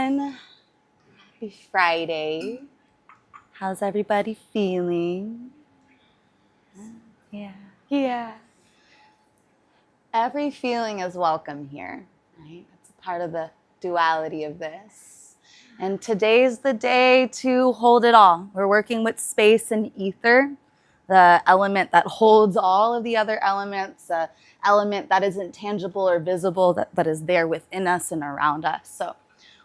everyone. Happy Friday. How's everybody feeling? Yeah. Every feeling is welcome here, right? That's a part of the duality of this. And today's the day to hold it all. We're working with space and ether, the element that holds all of the other elements, the element that isn't tangible or visible, that is there within us and around us. So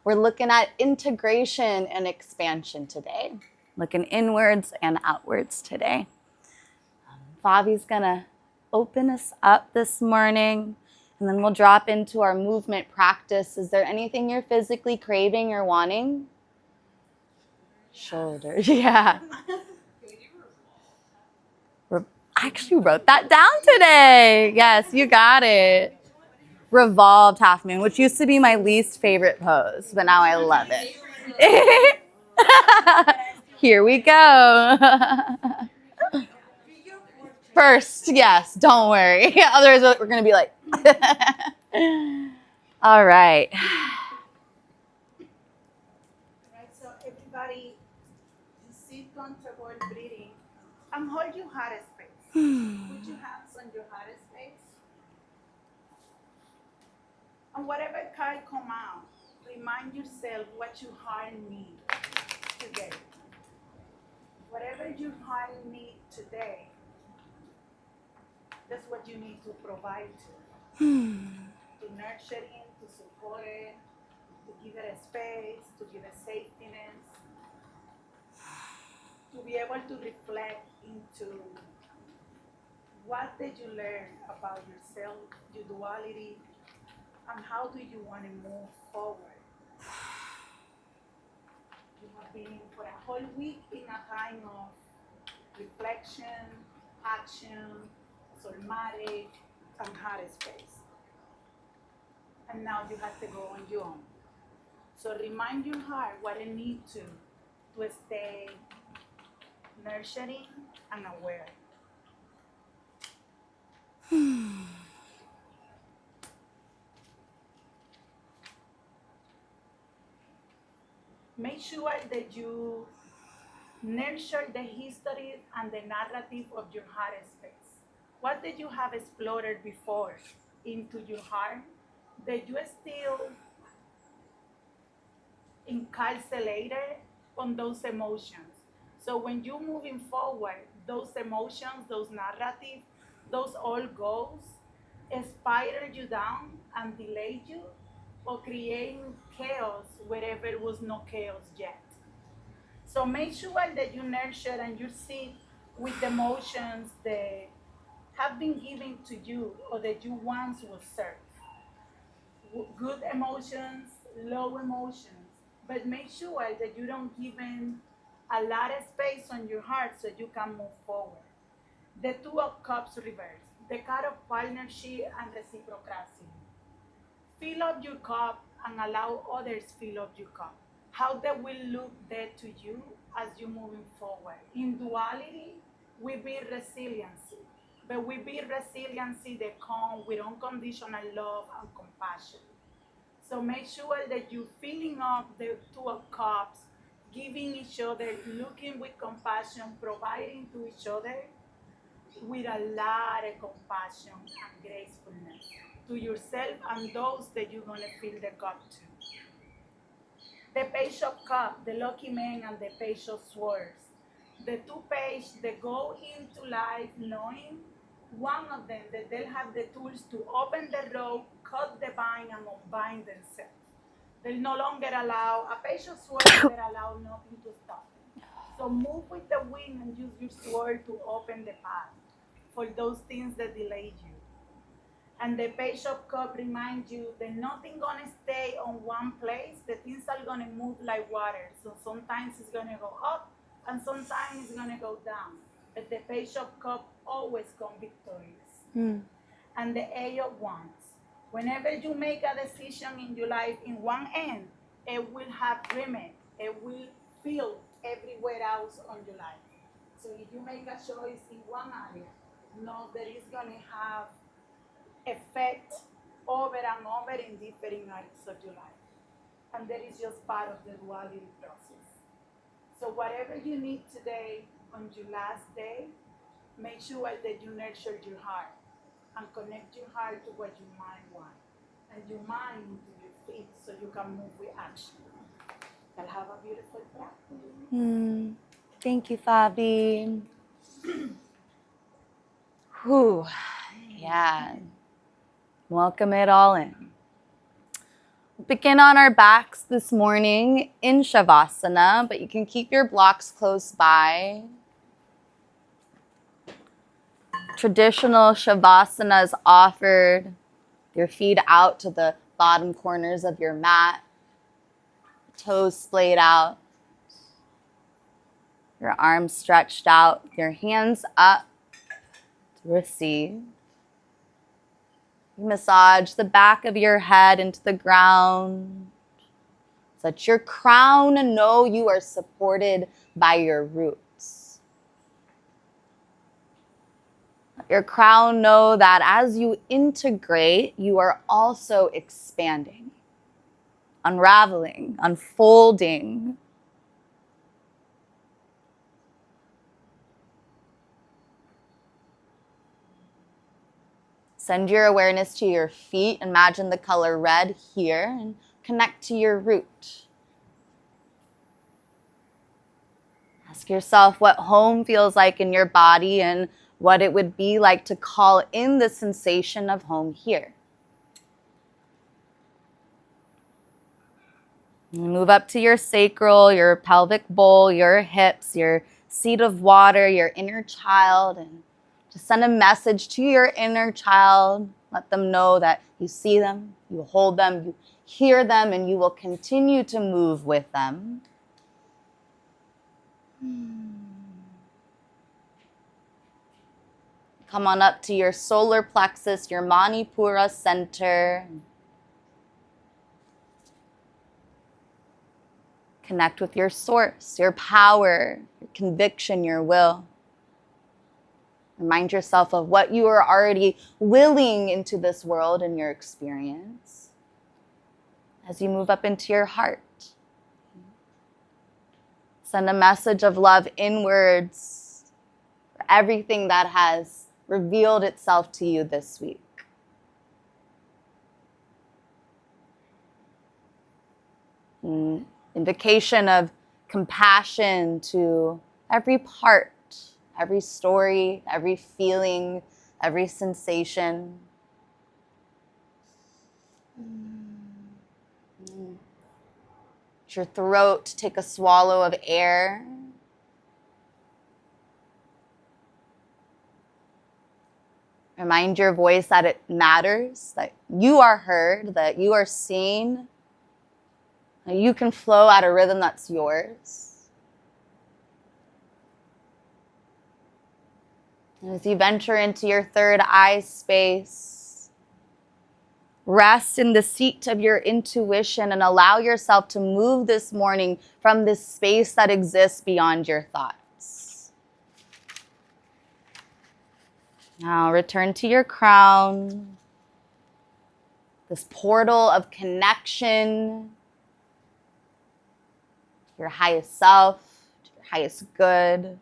we're looking at integration and expansion today, looking inwards and outwards today. Favi's gonna open us up this morning, and then we'll drop into our movement practice. Is there anything you're physically craving or wanting? Shoulders, yeah. I actually wrote that down today. Yes, you got it. Revolved half moon, which used to be my least favorite pose, but now I love it. Here we go. First, yes, don't worry. Otherwise, we're going to be like, all right. Right, so everybody, just sit comfortable breathing and hold your heart space. Put your hands on your heart space. And whatever card come out, remind yourself what your heart needs today. Whatever your heart needs today, that's what you need to provide to nurture it, to support it, to give it a space, to give it safetyness, to be able to reflect into what did you learn about yourself, your duality, and how do you want to move forward. You have been for a whole week in a time of reflection, action, somatic, and heart space. And now you have to go on your own. So remind your heart what it needs to stay nurturing and aware. Make sure that you nurture the history and the narrative of your heart space. What did you have explored before into your heart that you still encapsulated on those emotions? So when you're moving forward, those emotions, those narratives, those all goals spiral you down and delay you or creating chaos wherever it was no chaos yet. So make sure that you nurture and you sit with the emotions that have been given to you or that you once was served. Good emotions, low emotions, but make sure that you don't give in a lot of space on your heart so you can move forward. The Two of Cups reverse, the card of partnership and reciprocity. Fill up your cup and allow others fill up your cup. How that will look there to you as you're moving forward. In duality, we build resiliency, but we build resiliency that comes with unconditional love and compassion. So make sure that you're filling up the Two of Cups, giving each other, looking with compassion, providing to each other with a lot of compassion and gracefulness to yourself and those that you're going to fill the cup to. The Page of Cups, the lucky man, and the Page of Swords. The two pages that go into life knowing one of them that they'll have the tools to open the rope, cut the bind, and unbind themselves. They'll no longer allow a Page of Swords that allow nothing to stop them. So move with the wind and use your sword to open the path for those things that delay you. And the Page of Cups reminds you that nothing gonna stay on one place. The things are gonna move like water. So sometimes it's gonna go up and sometimes it's gonna go down. But the Page of Cups always come victorious. And the Eight of Wands. Whenever you make a decision in your life in one end, it will have remedy. It will feel everywhere else on your life. So if you make a choice in one area, know that it's gonna have effect over and over in different areas of your life. and that is just part of the duality process. So whatever you need today on your last day, make sure that you nurture your heart and connect your heart to what your mind wants, and your mind into your feet so you can move with action. I'll have a beautiful practice. Thank you, Fabi. Whew. Yeah. Welcome it all in. Begin on our backs this morning in Shavasana, but you can keep your blocks close by. Traditional Shavasana is offered. Your feet out to the bottom corners of your mat. Toes splayed out. Your arms stretched out. Your hands up to receive. You massage the back of your head into the ground. So that your crown know you are supported by your roots. Let your crown know that as you integrate, you are also expanding, unraveling, unfolding. Send your awareness to your feet. Imagine the color red here and connect to your root. Ask yourself what home feels like in your body and what it would be like to call in the sensation of home here. And move up to your sacral, your pelvic bowl, your hips, your seat of water, your inner child, and just send a message to your inner child. Let them know that you see them, you hold them, you hear them, and you will continue to move with them. Come on up to your solar plexus, your Manipura center. Connect with your source, your power, your conviction, your will. Remind yourself of what you are already willing into this world and your experience as you move up into your heart. Send a message of love inwards for everything that has revealed itself to you this week. Invocation of compassion to every part, every story, every feeling, every sensation. Your throat, take a swallow of air. Remind your voice that it matters, that you are heard, that you are seen, that you can flow at a rhythm that's yours. And as you venture into your third eye space, rest in the seat of your intuition and allow yourself to move this morning from this space that exists beyond your thoughts. Now return to your crown, this portal of connection to your highest self, to your highest good.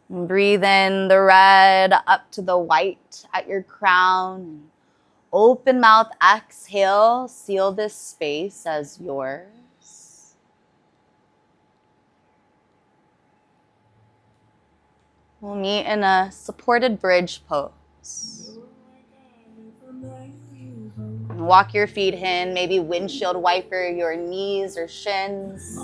And breathe in the red up to the white at your crown. Open mouth, exhale, seal this space as yours. We'll meet in a supported bridge pose. And walk your feet in, maybe windshield wiper your knees or shins.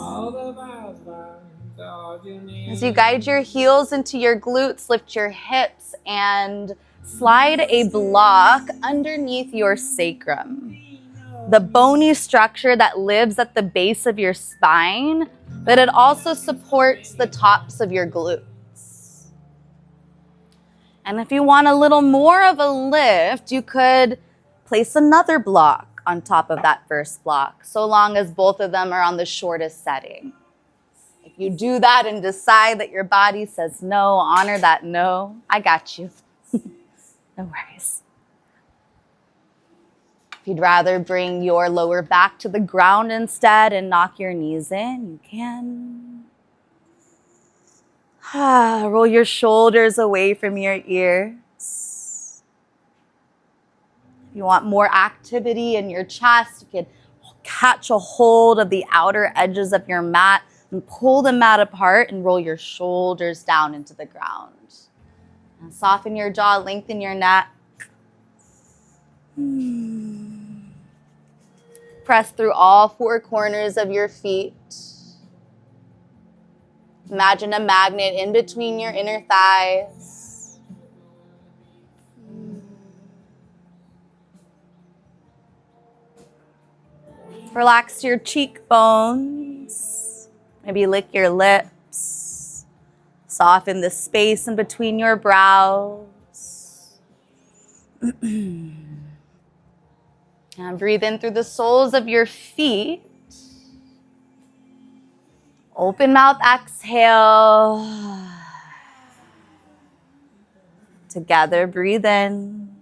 As you guide your heels into your glutes, lift your hips and slide a block underneath your sacrum. The bony structure that lives at the base of your spine, but it also supports the tops of your glutes. And if you want a little more of a lift, you could place another block on top of that first block, so long as both of them are on the shortest setting. If you do that and decide that your body says no, honor that no. I got you. No worries. If you'd rather bring your lower back to the ground instead and knock your knees in, you can. Roll your shoulders away from your ears. If you want more activity in your chest, you can catch a hold of the outer edges of your mat and pull the mat apart and roll your shoulders down into the ground. And soften your jaw, lengthen your neck. Press through all four corners of your feet. Imagine a magnet in between your inner thighs. Relax your cheekbones. Maybe lick your lips. Soften the space in between your brows. And breathe in through the soles of your feet. Open mouth, exhale. Together, breathe in.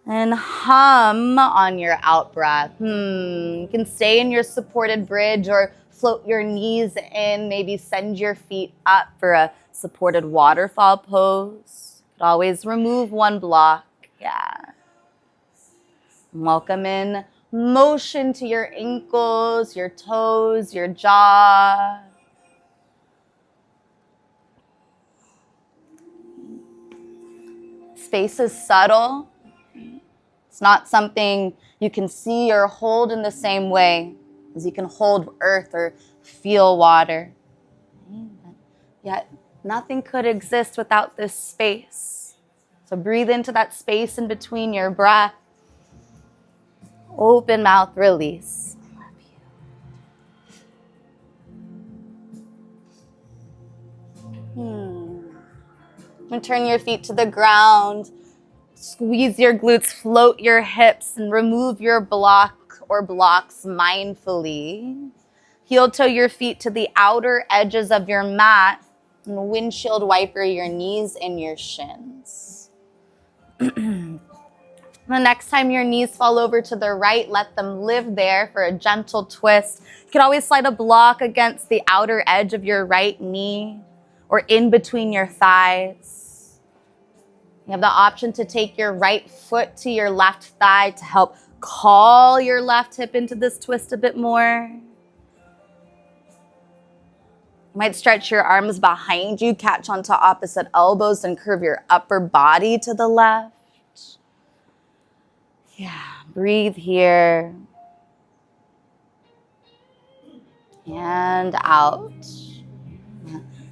And hum on your out breath. You can stay in your supported bridge or float your knees in. Maybe send your feet up for a supported waterfall pose. You could always remove one block. Yeah. Welcome in motion to your ankles, your toes, your jaw. Space is subtle. It's not something you can see or hold in the same way as you can hold earth or feel water. Yet nothing could exist without this space. So breathe into that space in between your breath. Open mouth, release. And turn your feet to the ground. Squeeze your glutes, float your hips, and remove your block or blocks mindfully. Heel toe your feet to the outer edges of your mat and windshield wiper your knees and your shins. The next time your knees fall over to the right, let them live there for a gentle twist. You can always slide a block against the outer edge of your right knee or in between your thighs. You have the option to take your right foot to your left thigh to help call your left hip into this twist a bit more. You might stretch your arms behind you, catch onto opposite elbows, and curve your upper body to the left. Yeah, breathe here. And out.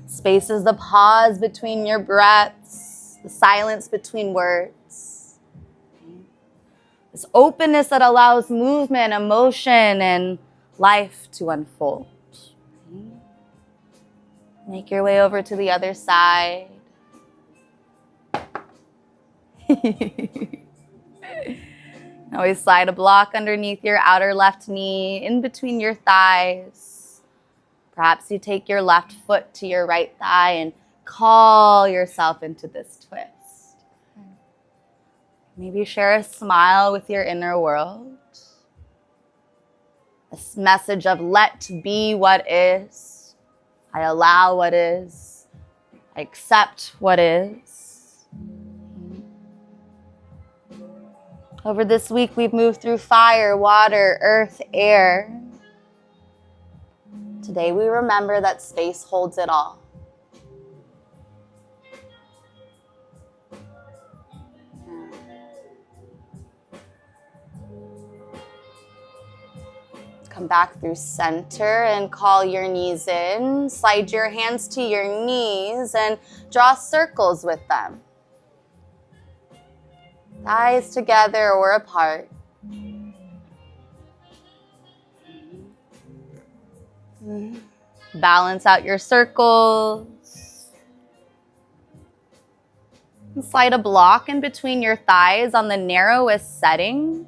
Space is the pause between your breaths, the silence between words. This openness that allows movement, emotion, and life to unfold. Make your way over to the other side. Always slide a block underneath your outer left knee, in between your thighs. Perhaps you take your left foot to your right thigh and call yourself into this twist. Maybe share a smile with your inner world. A message of let be what is. I allow what is. I accept what is. Over this week, we've moved through fire, water, earth, air. Today, we remember that space holds it all. Come back through center and call your knees in. Slide your hands to your knees and draw circles with them. Thighs together or apart. Balance out your circles. And slide a block in between your thighs on the narrowest setting.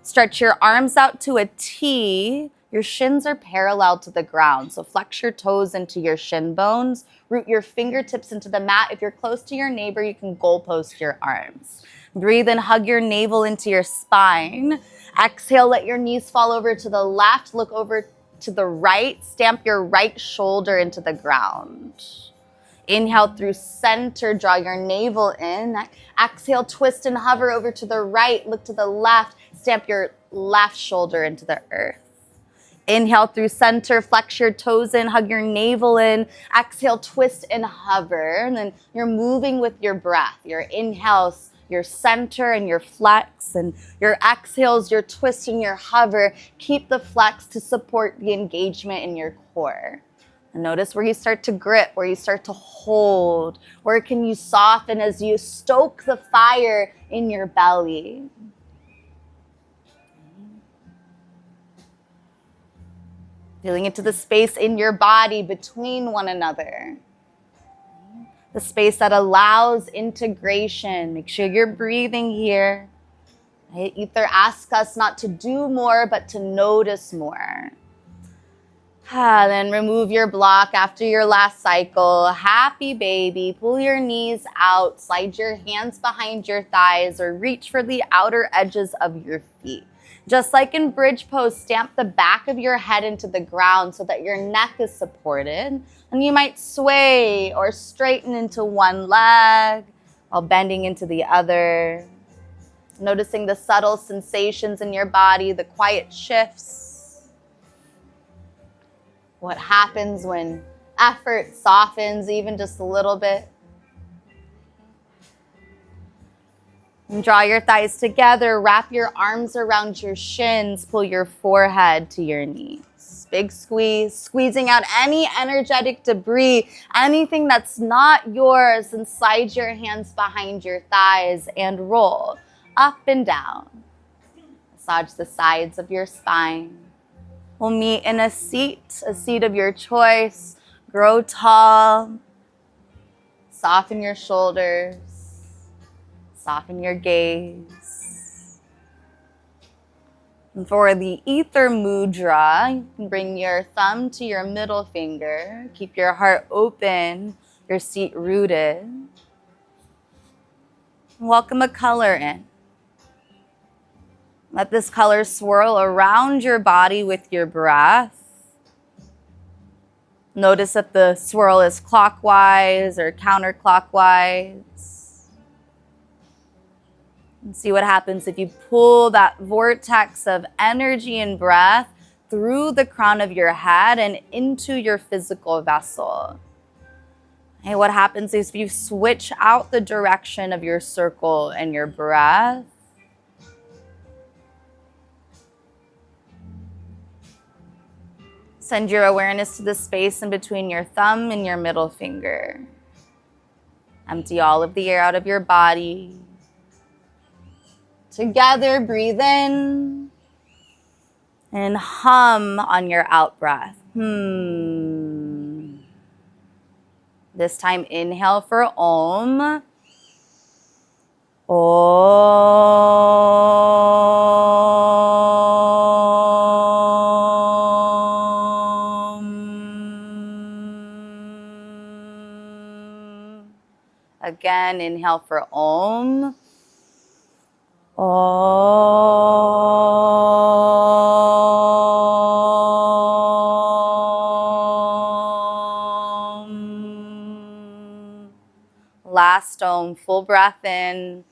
Stretch your arms out to a T. Your shins are parallel to the ground, so flex your toes into your shin bones. Root your fingertips into the mat. If you're close to your neighbor, you can goalpost your arms. Breathe in, hug your navel into your spine. Exhale, let your knees fall over to the left. Look over to the right. Stamp your right shoulder into the ground. Inhale through center, draw your navel in. Exhale, twist and hover over to the right. Look to the left. Stamp your left shoulder into the earth. Inhale through center, flex your toes in, hug your navel in. Exhale, twist and hover. And then you're moving with your breath. Your inhales, your center and your flex. And your exhales, your twist and your hover. Keep the flex to support the engagement in your core. And notice where you start to grip, where you start to hold. Where can you soften as you stoke the fire in your belly. Feeling into the space in your body between one another. The space that allows integration. Make sure you're breathing here. Ether asks us not to do more, but to notice more. Then remove your block after your last cycle. Happy baby. Pull your knees out. Slide your hands behind your thighs or reach for the outer edges of your feet. Just like in bridge pose, stamp the back of your head into the ground so that your neck is supported. And you might sway or straighten into one leg while bending into the other. Noticing the subtle sensations in your body, the quiet shifts. What happens when effort softens even just a little bit. And draw your thighs together, wrap your arms around your shins, pull your forehead to your knees. Big squeeze, squeezing out any energetic debris, anything that's not yours, and slide your hands behind your thighs and roll up and down. Massage the sides of your spine. We'll meet in a seat of your choice. Grow tall. Soften your shoulders. Soften your gaze. And for the ether mudra, you can bring your thumb to your middle finger. Keep your heart open, your seat rooted. Welcome a color in. Let this color swirl around your body with your breath. Notice if the swirl is clockwise or counterclockwise. And see what happens if you pull that vortex of energy and breath through the crown of your head and into your physical vessel. And what happens is you switch out the direction of your circle and your breath. Send your awareness to the space in between your thumb and your middle finger. Empty all of the air out of your body. Together, breathe in and hum on your out breath. This time, inhale for Om. Om. Again, inhale for Om. Om. Last Om, full breath in.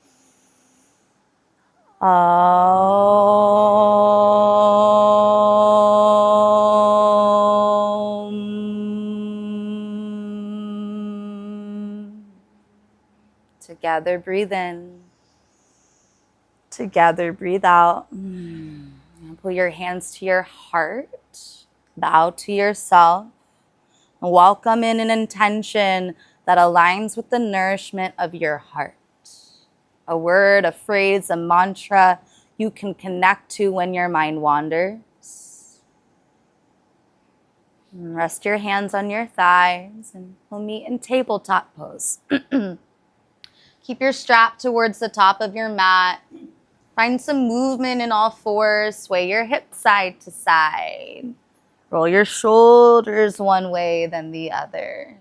Om. Together, breathe in. Together, breathe out. And pull your hands to your heart. Bow to yourself. And welcome in an intention that aligns with the nourishment of your heart. A word, a phrase, a mantra you can connect to when your mind wanders. And rest your hands on your thighs and we'll meet in tabletop pose. Keep your strap towards the top of your mat. Find some movement in all fours. Sway your hips side to side. Roll your shoulders one way, then the other.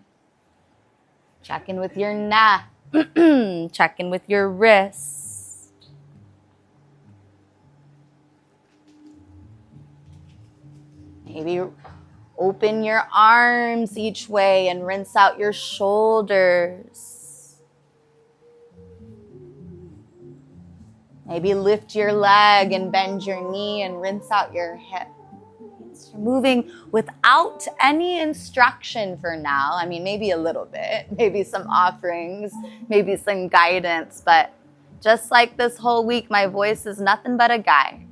Check in with your neck. Check in with your wrists. Maybe open your arms each way and rinse out your shoulders. Maybe lift your leg and bend your knee and rinse out your hip. So moving without any instruction for now. I mean, maybe a little bit, maybe some offerings, maybe some guidance, but just like this whole week, my voice is nothing but a guide.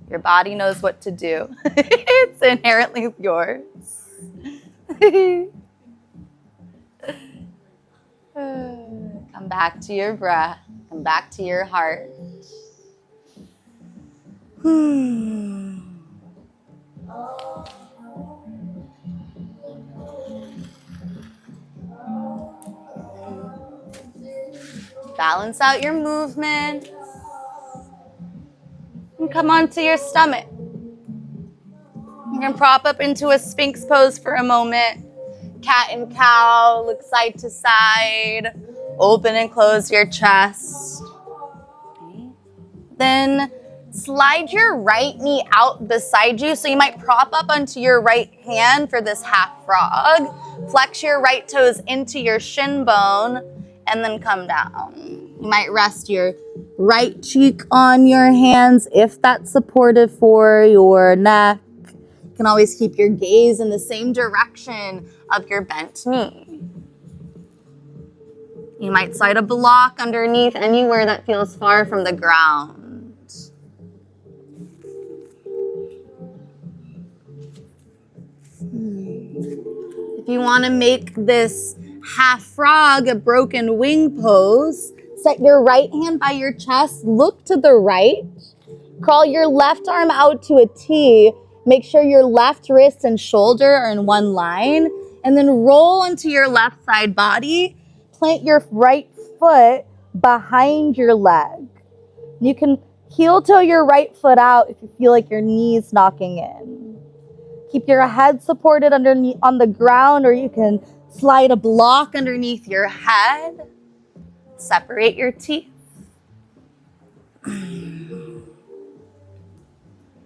Your body knows what to do. It's inherently yours. Come back to your breath. Come back to your heart. Balance out your movement. And come onto your stomach. You can prop up into a Sphinx pose for a moment. Cat and cow, look side to side. Open and close your chest. Okay. Then slide your right knee out beside you. So you might prop up onto your right hand for this half frog. Flex your right toes into your shin bone and then come down. You might rest your right cheek on your hands if that's supportive for your neck. You can always keep your gaze in the same direction of your bent knee. You might slide a block underneath anywhere that feels far from the ground. If you want to make this half frog a broken wing pose, set your right hand by your chest, look to the right, crawl your left arm out to a T, make sure your left wrist and shoulder are in one line, and then roll onto your left side body, plant your right foot behind your leg. You can heel toe your right foot out if you feel like your knee's knocking in. Keep your head supported underneath on the ground, or you can slide a block underneath your head. Separate your teeth.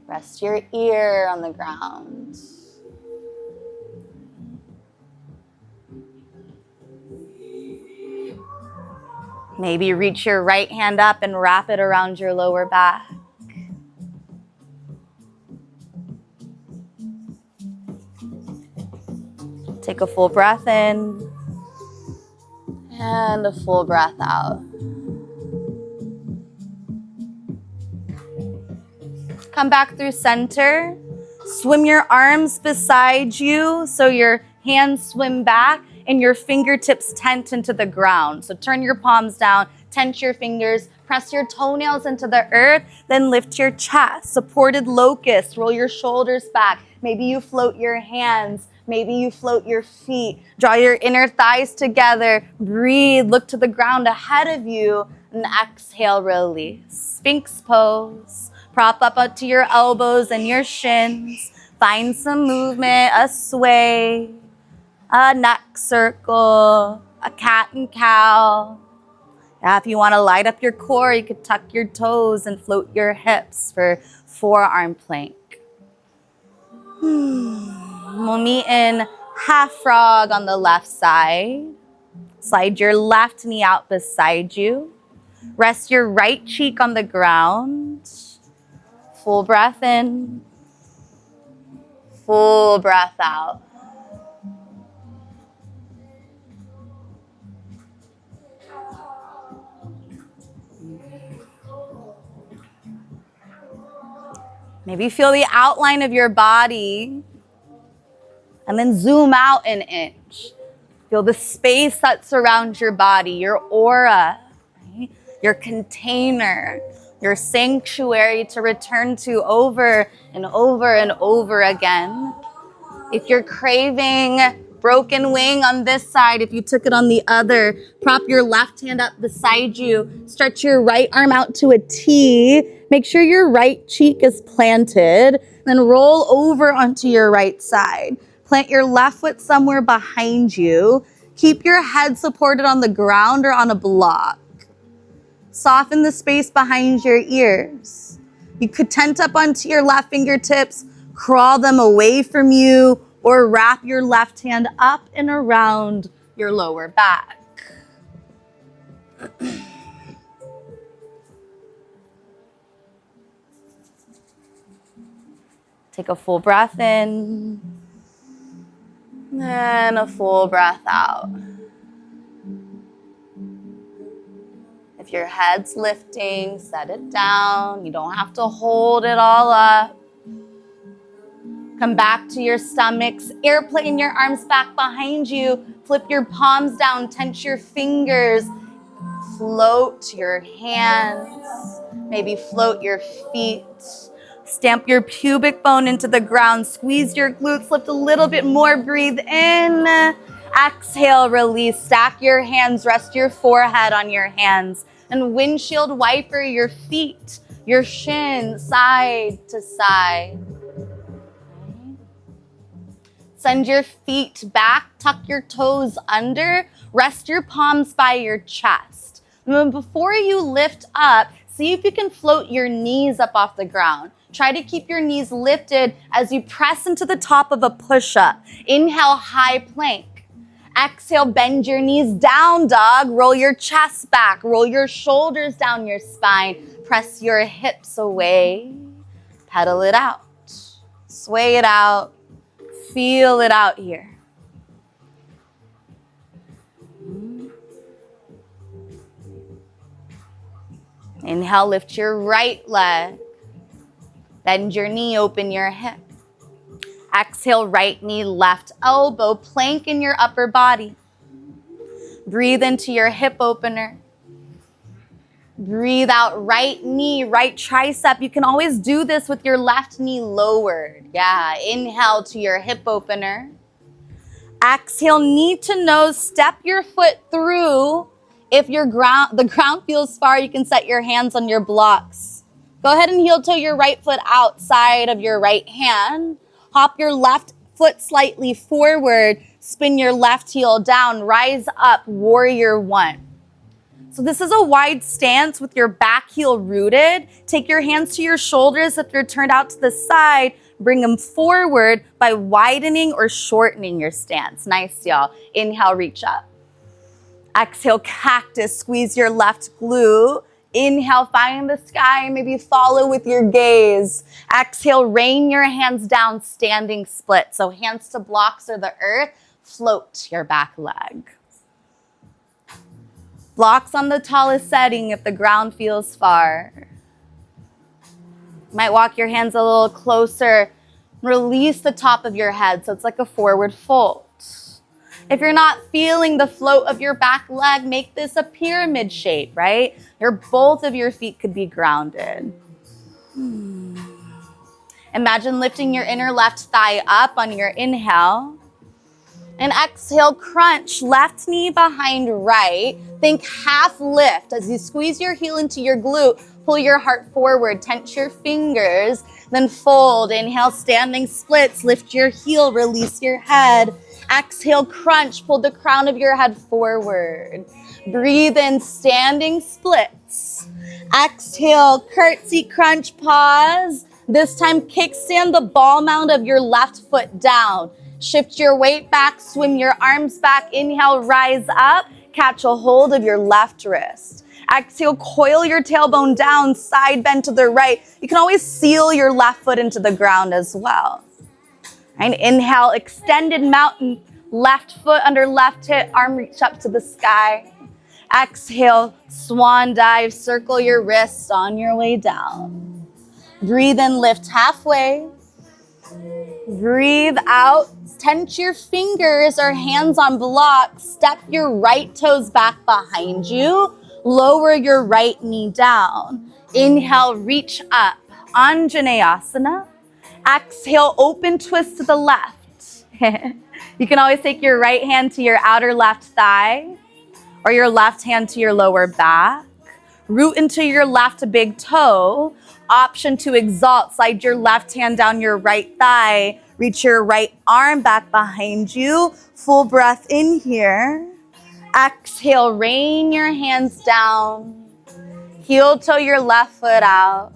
Rest your ear on the ground. Maybe reach your right hand up and wrap it around your lower back. Take a full breath in and a full breath out. Come back through center. Swim your arms beside you so your hands swim back and your fingertips tent into the ground. So turn your palms down, tent your fingers, press your toenails into the earth, then lift your chest. Supported locust, roll your shoulders back. Maybe you float your hands. Maybe you float your feet. Draw your inner thighs together. Breathe, look to the ground ahead of you, and exhale, release. Sphinx pose. Prop up onto your elbows and your shins. Find some movement, a sway, a neck circle, a cat and cow. Yeah, if you want to light up your core, you could tuck your toes and float your hips for forearm plank. We'll meet in half frog on the left side. Slide your left knee out beside you. Rest your right cheek on the ground. Full breath in. Full breath out. Maybe feel the outline of your body and then zoom out an inch. Feel the space that surrounds your body, your aura, right? Your container, your sanctuary to return to over and over and over again. If you're craving broken wing on this side, if you took it on the other, prop your left hand up beside you, stretch your right arm out to a T, make sure your right cheek is planted, then roll over onto your right side. Plant your left foot somewhere behind you. Keep your head supported on the ground or on a block. Soften the space behind your ears. You could tent up onto your left fingertips, Crawl them away from you or wrap your left hand up and around your lower back. Take a full breath in and a full breath out. If your head's lifting, set it down. You don't have to hold it all up. Come back to your stomachs. Airplane your arms back behind you. Flip your palms down. Tense your fingers. Float your hands. Maybe float your feet. Stamp your pubic bone into the ground. Squeeze your glutes. Lift a little bit more. Breathe in. Exhale, release. Stack your hands. Rest your forehead on your hands. And windshield wiper your feet, your shins, side to side. Send your feet back. Tuck your toes under. Rest your palms by your chest. And then before you lift up, see if you can float your knees up off the ground. Try to keep your knees lifted as you press into the top of a push-up. Inhale, high plank. Exhale, bend your knees down, dog. Roll your chest back. Roll your shoulders down your spine. Press your hips away. Pedal it out. Sway it out. Feel it out here. Inhale, lift your right leg. Bend your knee, open your hip. Exhale, right knee, left elbow, plank in your upper body. Breathe into your hip opener. Breathe out, right knee, right tricep. You can always do this with your left knee lowered. Yeah, inhale to your hip opener. Exhale, knee to nose, step your foot through. If the ground feels far, you can set your hands on your blocks. Go ahead and heel toe your right foot outside of your right hand. Hop your left foot slightly forward. Spin your left heel down. Rise up, warrior one. So this is a wide stance with your back heel rooted. Take your hands to your shoulders if they're turned out to the side. Bring them forward by widening or shortening your stance. Nice, y'all. Inhale, reach up. Exhale, cactus. Squeeze your left glute. Inhale, find the sky, maybe follow with your gaze. Exhale, rain your hands down, standing split. So hands to blocks or the earth, float your back leg. Blocks on the tallest setting if the ground feels far. You might walk your hands a little closer. Release the top of your head so it's like a forward fold. If you're not feeling the float of your back leg, make this a pyramid shape, right? Both of your feet could be grounded. Imagine lifting your inner left thigh up on your inhale. And exhale, crunch, left knee behind right. Think half lift as you squeeze your heel into your glute. Pull your heart forward, tense your fingers, then fold. Inhale, standing splits, lift your heel, release your head. Exhale, crunch, pull the crown of your head forward. Breathe in, standing splits. Exhale, curtsy, crunch, pause. This time, kickstand the ball mount of your left foot down. Shift your weight back, swim your arms back. Inhale, rise up, catch a hold of your left wrist. Exhale, coil your tailbone down, side bend to the right. You can always seal your left foot into the ground as well. And inhale, extended mountain, left foot under left hip, arm reach up to the sky. Exhale, swan dive, circle your wrists on your way down. Breathe in, lift halfway. Breathe out, tense your fingers or hands on blocks. Step your right toes back behind you. Lower your right knee down. Inhale, reach up, Anjaneyasana. Exhale, open twist to the left. You can always take your right hand to your outer left thigh or your left hand to your lower back. Root into your left big toe. Option to exalt, slide your left hand down your right thigh. Reach your right arm back behind you. Full breath in here. Exhale, rain your hands down. Heel toe your left foot out.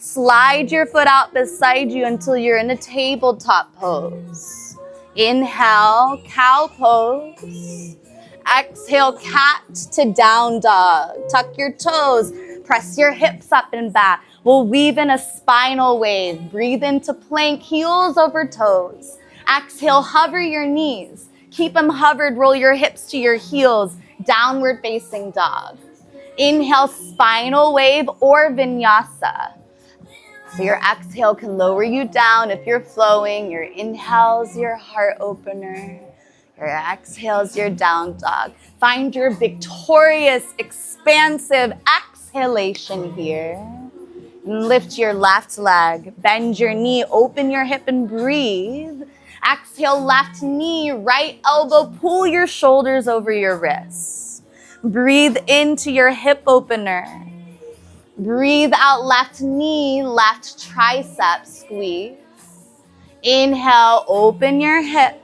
Slide your foot out beside you until you're in a tabletop pose. Inhale, cow pose. Exhale, cat to down dog. Tuck your toes. Press your hips up and back. We'll weave in a spinal wave. Breathe into plank, heels over toes. Exhale, hover your knees. Keep them hovered. Roll your hips to your heels. Downward facing dog. Inhale, spinal wave or vinyasa. So your exhale can lower you down if you're flowing. Your inhale's your heart opener. Your exhale's your down dog. Find your victorious, expansive exhalation here. And lift your left leg. Bend your knee. Open your hip and breathe. Exhale, left knee, right elbow. Pull your shoulders over your wrists. Breathe into your hip opener. Breathe out, left knee, left tricep squeeze. Inhale, open your hip.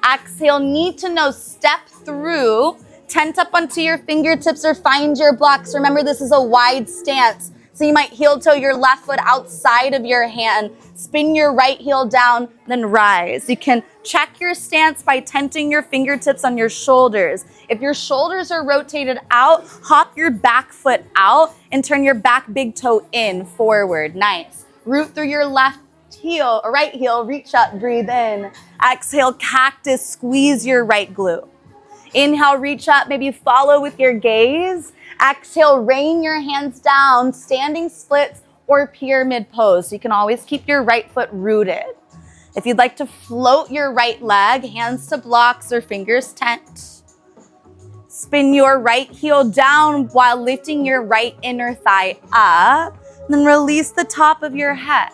Exhale, need to know, step through. Tent up onto your fingertips or find your blocks. Remember, this is a wide stance. So you might heel toe your left foot outside of your hand. Spin your right heel down, then rise. You can check your stance by tenting your fingertips on your shoulders. If your shoulders are rotated out, hop your back foot out and turn your back big toe in, forward. Nice. Root through your left heel, or right heel, reach up, breathe in. Exhale, cactus, squeeze your right glute. Inhale, reach up, maybe follow with your gaze. Exhale, rain your hands down, standing splits or pyramid pose. So you can always keep your right foot rooted. If you'd like to float your right leg, hands to blocks or fingers tent. Spin your right heel down while lifting your right inner thigh up. Then release the top of your head.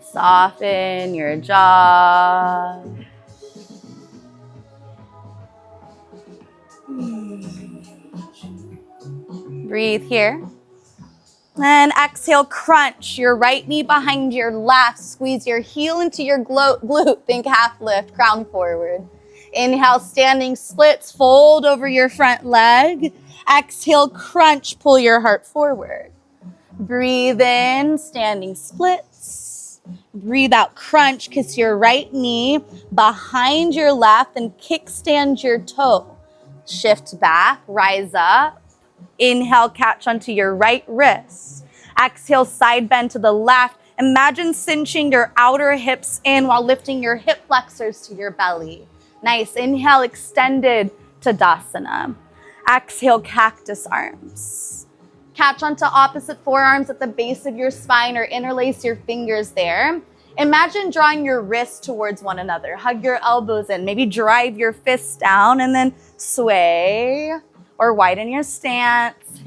Soften your jaw. Breathe here. And exhale, crunch your right knee behind your left. Squeeze your heel into your glute. Think half lift, crown forward. Inhale, standing splits, fold over your front leg. Exhale, crunch, pull your heart forward. Breathe in, standing splits. Breathe out, crunch, kiss your right knee behind your left and kickstand your toe. Shift back, rise up. Inhale, catch onto your right wrist. Exhale, side bend to the left. Imagine cinching your outer hips in while lifting your hip flexors to your belly. Nice. Inhale, extended Tadasana. Exhale, cactus arms. Catch onto opposite forearms at the base of your spine or interlace your fingers there. Imagine drawing your wrists towards one another. Hug your elbows in. Maybe drive your fists down and then sway or widen your stance.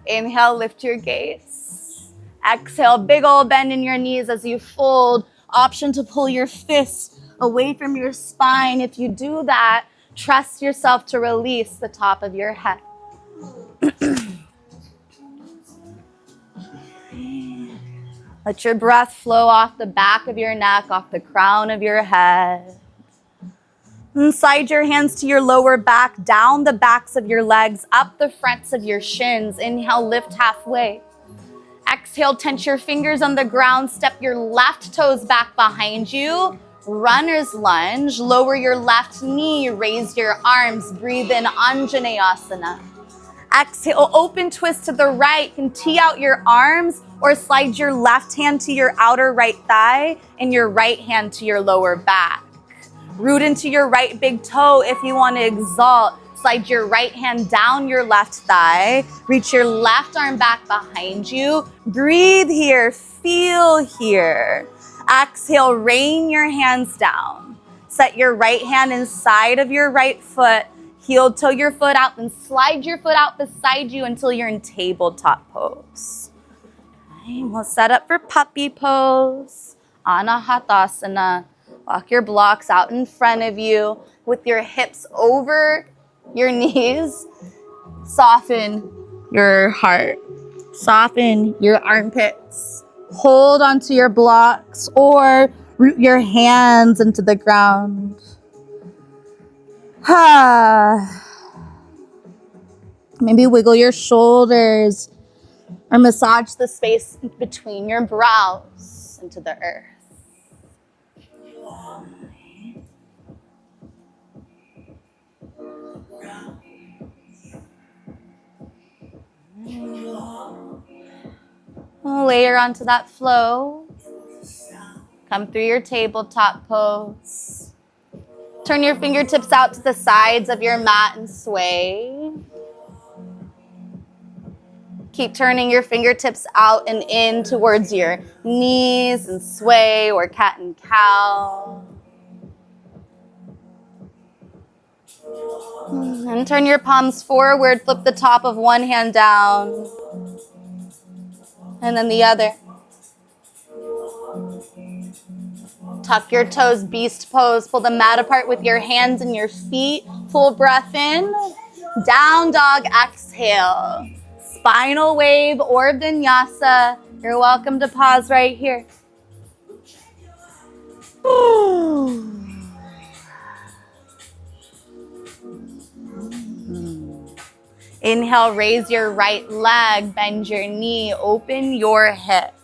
Inhale, lift your gaze. Exhale, big ol' bend in your knees as you fold. Option to pull your fists away from your spine. If you do that, trust yourself to release the top of your head. Let your breath flow off the back of your neck, off the crown of your head. And slide your hands to your lower back, down the backs of your legs, up the fronts of your shins. Inhale, lift halfway. Exhale, tense your fingers on the ground. Step your left toes back behind you. Runner's lunge. Lower your left knee. Raise your arms. Breathe in, Anjaneyasana. Exhale, open twist to the right. You can tee out your arms or slide your left hand to your outer right thigh and your right hand to your lower back. Root into your right big toe if you want to exalt. Slide your right hand down your left thigh. Reach your left arm back behind you. Breathe here. Feel here. Exhale, rain your hands down. Set your right hand inside of your right foot. Heel toe your foot out, then slide your foot out beside you until you're in tabletop pose. Okay, we'll set up for puppy pose. Anahatasana. Walk your blocks out in front of you with your hips over your knees. Soften your heart. Soften your armpits. Hold onto your blocks or root your hands into the ground. Maybe wiggle your shoulders or massage the space between your brows into the earth. Layer onto that flow. Come through your tabletop pose. Turn your fingertips out to the sides of your mat and sway. Keep turning your fingertips out and in towards your knees and sway, or cat and cow. And turn your palms forward, flip the top of one hand down, and then the other. Tuck your toes, beast pose. Pull the mat apart with your hands and your feet. Full breath in. Down dog, exhale. Spinal wave or vinyasa. You're welcome to pause right here. Inhale, raise your right leg, bend your knee, open your hip.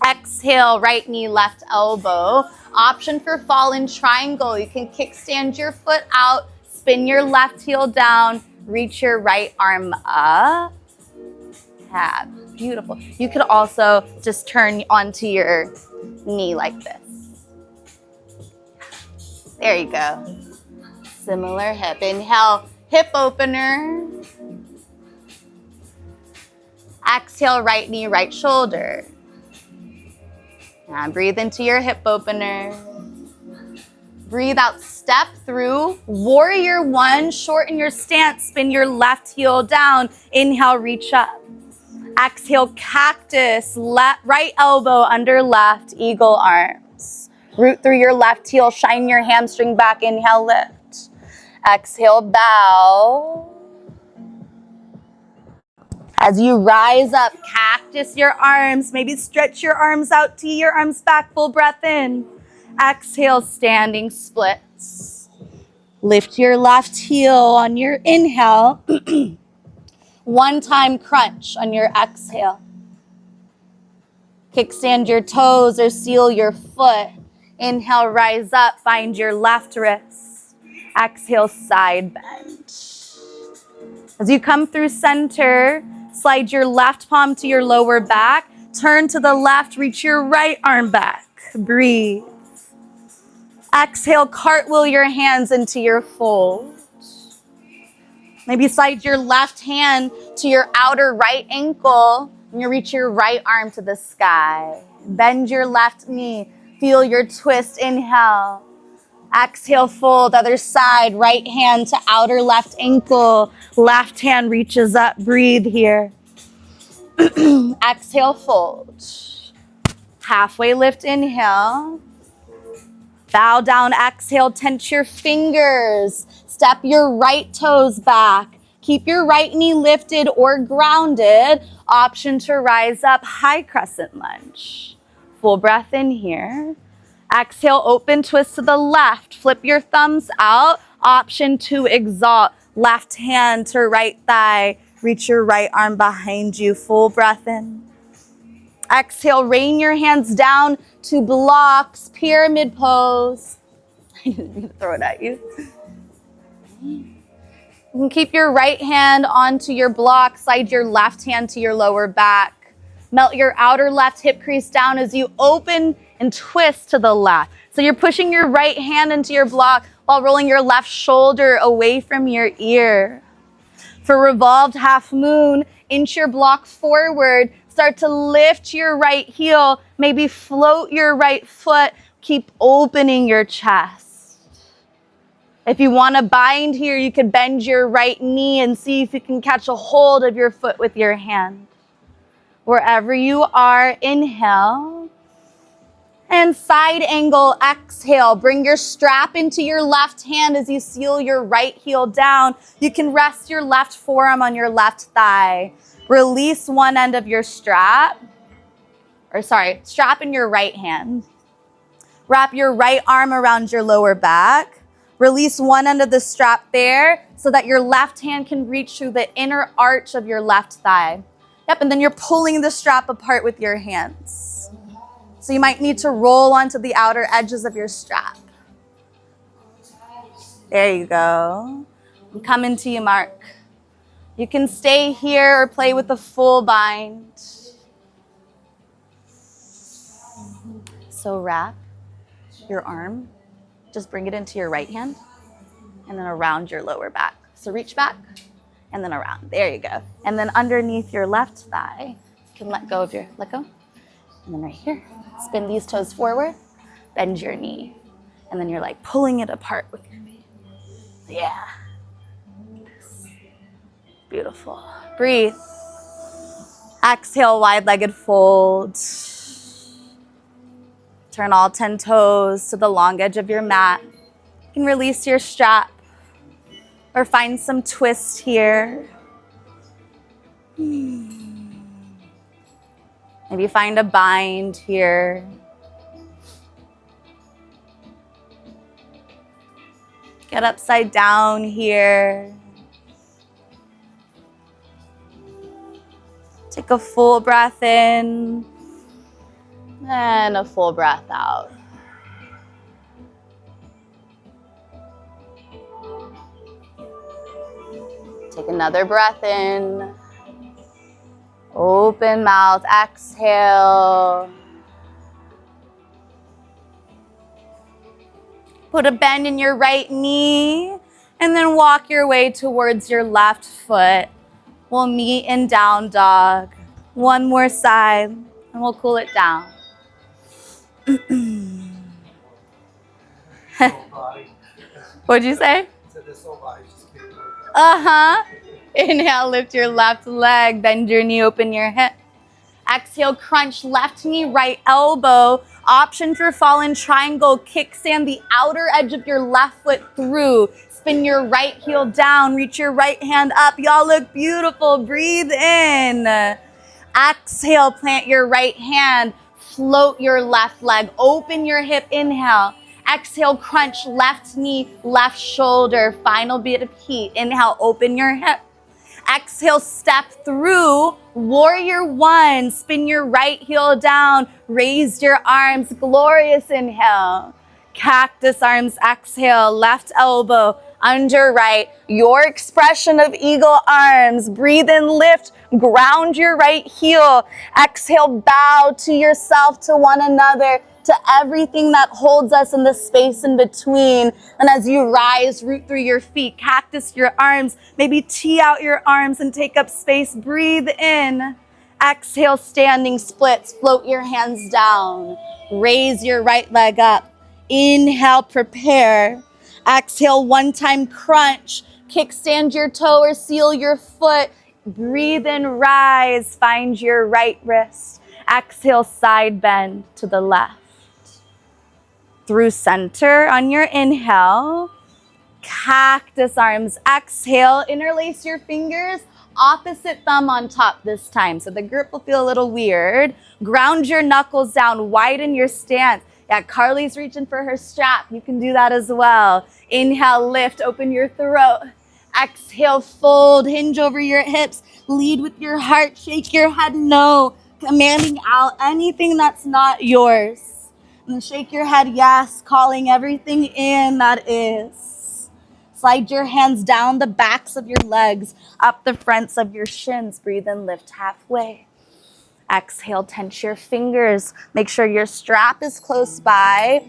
Exhale, right knee, left elbow. Option for fallen triangle. You can kickstand your foot out, spin your left heel down, reach your right arm up. Yeah, beautiful. You could also just turn onto your knee like this. There you go. Similar hip. Inhale, hip opener. Exhale, right knee, right shoulder. And breathe into your hip opener. Breathe out, step through. Warrior one, shorten your stance, spin your left heel down. Inhale, reach up. Exhale, cactus, right elbow under left, eagle arms. Root through your left heel, shine your hamstring back. Inhale, lift. Exhale, bow. As you rise up, cactus your arms. Maybe stretch your arms out, tee your arms back, full breath in. Exhale, standing splits. Lift your left heel on your inhale. One-time crunch on your exhale. Kickstand your toes or seal your foot. Inhale, rise up, find your left wrist. Exhale, side bend. As you come through center, slide your left palm to your lower back. Turn to the left, reach your right arm back. Breathe. Exhale, cartwheel your hands into your fold. Maybe slide your left hand to your outer right ankle and you reach your right arm to the sky. Bend your left knee. Feel your twist. Inhale. Exhale, fold. Other side. Right hand to outer left ankle. Left hand reaches up. Breathe here. Exhale, fold. Halfway lift. Inhale. Bow down. Exhale. Tense your fingers. Step your right toes back. Keep your right knee lifted or grounded. Option to rise up, high crescent lunge. Full breath in here. Exhale, open twist to the left. Flip your thumbs out. Option to exalt. Left hand to right thigh. Reach your right arm behind you. Full breath in. Exhale, rain your hands down to blocks, pyramid pose. I'm going to throw it at you. You can keep your right hand onto your block, slide your left hand to your lower back. Melt your outer left hip crease down as you open and twist to the left. So you're pushing your right hand into your block while rolling your left shoulder away from your ear. For revolved half moon, inch your block forward. Start to lift your right heel. Maybe float your right foot. Keep opening your chest. If you want to bind here, you could bend your right knee and see if you can catch a hold of your foot with your hand. Wherever you are, inhale. And side angle, exhale. Bring your strap into your left hand as you seal your right heel down. You can rest your left forearm on your left thigh. Release one end of your strap in your right hand. Wrap your right arm around your lower back. Release one end of the strap there so that your left hand can reach through the inner arch of your left thigh. Yep, and then you're pulling the strap apart with your hands. So you might need to roll onto the outer edges of your strap. There you go. And come into your mark. You can stay here or play with the full bind. So wrap your arm. Just bring it into your right hand and then around your lower back. So reach back and then around. There you go. And then underneath your left thigh, you can let go. And then right here, spin these toes forward, bend your knee. And then you're like pulling it apart with your feet. Yeah. Beautiful. Breathe. Exhale, wide-legged fold. Turn all 10 toes to the long edge of your mat. You can release your strap or find some twist here. Maybe find a bind here. Get upside down here. Take a full breath in and a full breath out. Take another breath in. Open mouth, exhale. Put a bend in your right knee and then walk your way towards your left foot. We'll meet in down dog. One more side and we'll cool it down. What'd you say? Inhale, lift your left leg, bend your knee, open your hip. Exhale, crunch left knee, right elbow. Option for fallen triangle. Kickstand the outer edge of your left foot through. Spin your right heel down. Reach your right hand up. Y'all look beautiful. Breathe in. Exhale, plant your right hand. Float your left leg. Open your hip. Inhale. Exhale, crunch left knee, left shoulder. Final bit of heat. Inhale, open your hip. Exhale, step through, warrior one. Spin your right heel down, raise your arms, glorious inhale. Cactus arms, exhale, left elbow, under right. Your expression of eagle arms, breathe in, lift, ground your right heel. Exhale, bow to yourself, to one another, to everything that holds us in the space in between. And as you rise, root through your feet, cactus your arms, maybe tee out your arms and take up space. Breathe in. Exhale, standing splits, float your hands down. Raise your right leg up. Inhale, prepare. Exhale, one-time crunch. Kickstand your toe or seal your foot. Breathe in, rise. Find your right wrist. Exhale, side bend to the left. Through center on your inhale. Cactus arms. Exhale, interlace your fingers. Opposite thumb on top this time. So the grip will feel a little weird. Ground your knuckles down. Widen your stance. Yeah, Carly's reaching for her strap. You can do that as well. Inhale, lift, open your throat. Exhale, fold, hinge over your hips. Lead with your heart, shake your head no. Commanding out anything that's not yours. And shake your head yes, calling everything in that is. Slide your hands down the backs of your legs, up the fronts of your shins. Breathe in, lift halfway. Exhale, tense your fingers. Make sure your strap is close by.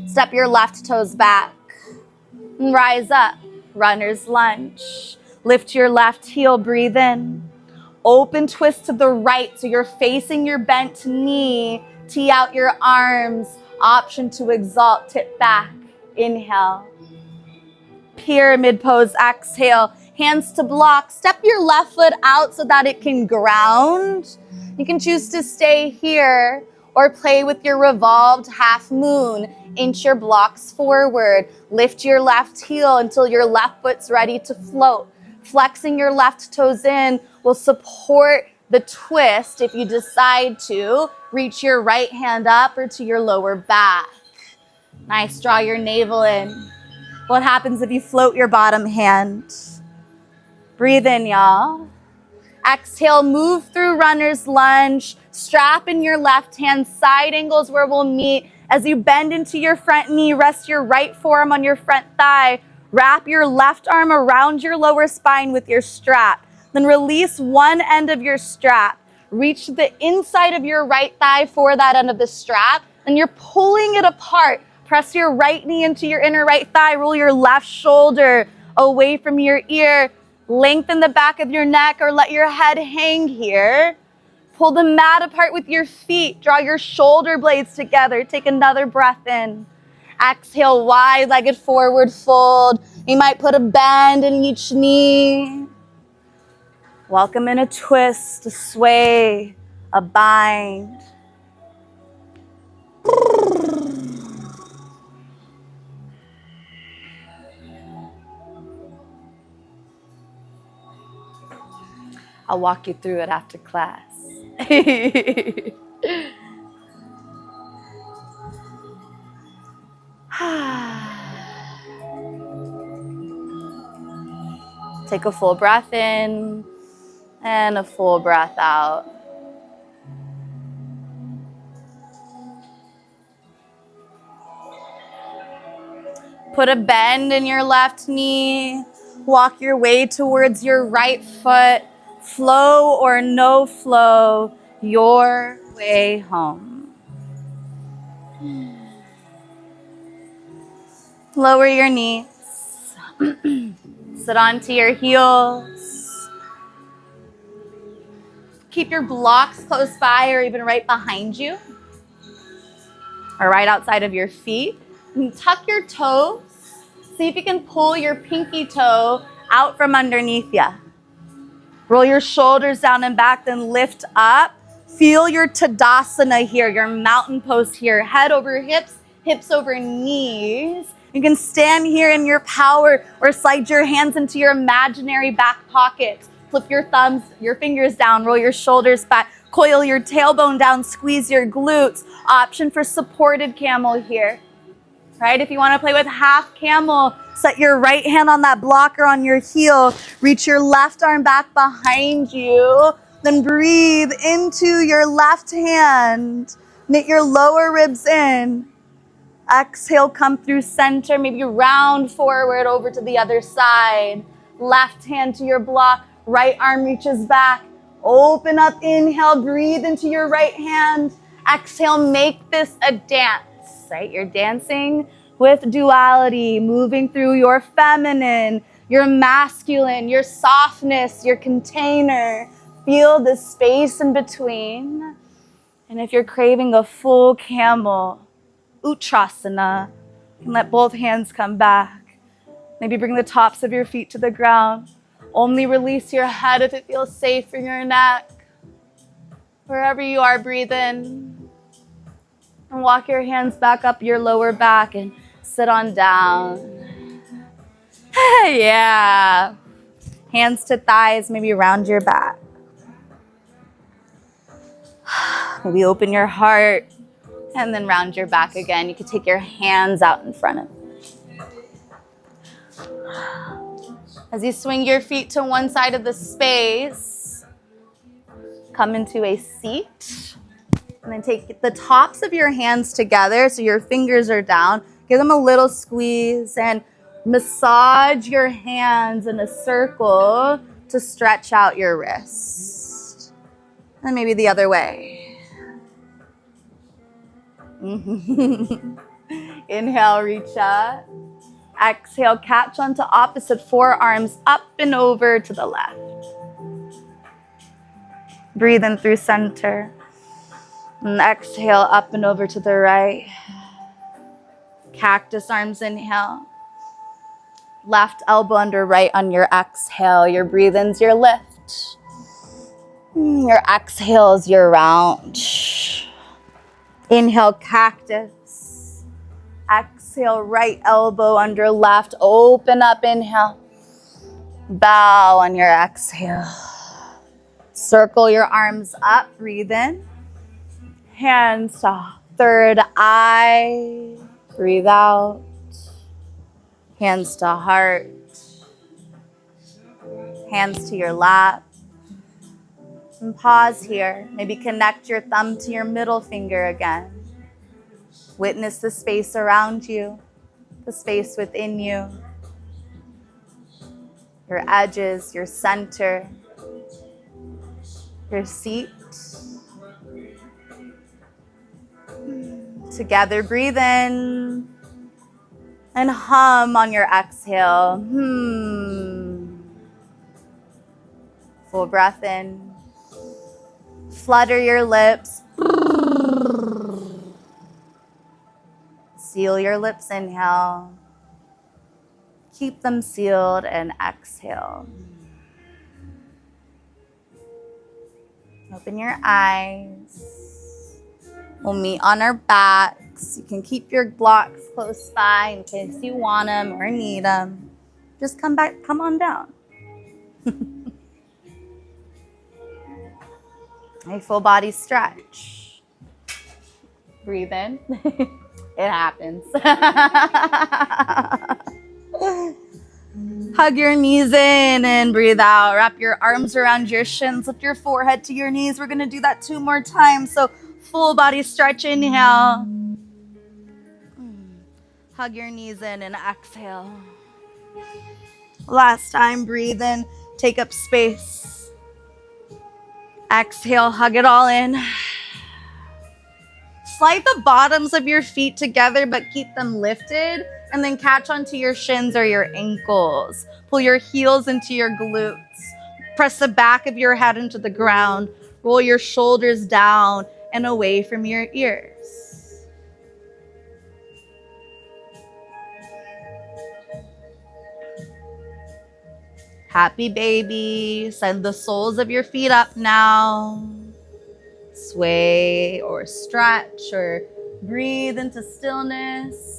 Step your left toes back. And rise up, runner's lunge. Lift your left heel, breathe in. Open twist to the right so you're facing your bent knee. Tee out your arms. Option to exalt, tip back. Inhale. Pyramid pose, exhale. Hands to block. Step your left foot out so that it can ground. You can choose to stay here or play with your revolved half moon. Inch your blocks forward. Lift your left heel until your left foot's ready to float. Flexing your left toes in will support the twist if you decide to. Reach your right hand up or to your lower back. Nice, draw your navel in. What happens if you float your bottom hand? Breathe in, y'all. Exhale, move through runner's lunge. Strap in your left hand, side angles where we'll meet. As you bend into your front knee, rest your right forearm on your front thigh. Wrap your left arm around your lower spine with your strap. Then release one end of your strap. Reach the inside of your right thigh for that end of the strap. Then you're pulling it apart. Press your right knee into your inner right thigh. Roll your left shoulder away from your ear. Lengthen the back of your neck or let your head hang here. Pull the mat apart with your feet. Draw your shoulder blades together. Take another breath in. Exhale, wide-legged forward fold. You might put a bend in each knee. Welcome in a twist, a sway, a bind. I'll walk you through it after class. Take a full breath in and a full breath out. Put a bend in your left knee. Walk your way towards your right foot. Flow or no flow, your way home. Lower your knees. Sit onto your heels. Keep your blocks close by or even right behind you, or right outside of your feet. And tuck your toes. See if you can pull your pinky toe out from underneath you. Roll your shoulders down and back, then lift up. Feel your Tadasana here, your mountain pose here. Head over hips, hips over knees. You can stand here in your power or slide your hands into your imaginary back pockets. Flip your thumbs, your fingers down, roll your shoulders back. Coil your tailbone down, squeeze your glutes. Option for supported camel here. Right? If you want to play with half camel, set your right hand on that blocker on your heel. Reach your left arm back behind you. Then breathe into your left hand. Knit your lower ribs in. Exhale, come through center. Maybe round forward over to the other side. Left hand to your block. Right arm reaches back. Open up, inhale, breathe into your right hand. Exhale, make this a dance. Right? You're dancing with duality, moving through your feminine, your masculine, your softness, your container. Feel the space in between. And if you're craving a full camel, Uttanasana, you can let both hands come back. Maybe bring the tops of your feet to the ground. Only release your head if it feels safe for your neck. Wherever you are, breathe in. And walk your hands back up your lower back and sit on down. Yeah. Hands to thighs, maybe around your back. Maybe open your heart and then round your back again. You can take your hands out in front of you. As you swing your feet to one side of the space, come into a seat. And then take the tops of your hands together so your fingers are down. Give them a little squeeze and massage your hands in a circle to stretch out your wrist. And maybe the other way. Inhale, reach up. Exhale, catch onto opposite forearms up and over to the left. Breathe in through center. And exhale, up and over to the right. Cactus arms, inhale. Left elbow under right on your exhale. Your breathe-in's your lift. Your exhale's your round. Inhale, cactus. Exhale, right elbow under left. Open up, inhale. Bow on your exhale. Circle your arms up, breathe in. Hands to third eye. Breathe out. Hands to heart. Hands to your lap. And pause here. Maybe connect your thumb to your middle finger again. Witness the space around you, the space within you, your edges, your center, your seat. Together, breathe in and hum on your exhale. Full breath in. Flutter your lips. Seal your lips, inhale. Keep them sealed and exhale. Open your eyes. We'll meet on our backs. You can keep your blocks close by in case you want them or need them. Just come on down. A full body stretch. Breathe in. It happens. Hug your knees in and breathe out. Wrap your arms around your shins. Lift your forehead to your knees. We're going to do that 2 more times. So full body stretch, inhale. Hug your knees in and exhale. Last time, breathe in. Take up space. Exhale, hug it all in. Slide the bottoms of your feet together, but keep them lifted. And then catch onto your shins or your ankles. Pull your heels into your glutes. Press the back of your head into the ground. Roll your shoulders down and away from your ears. Happy baby. Send the soles of your feet up now. Sway or stretch or breathe into stillness.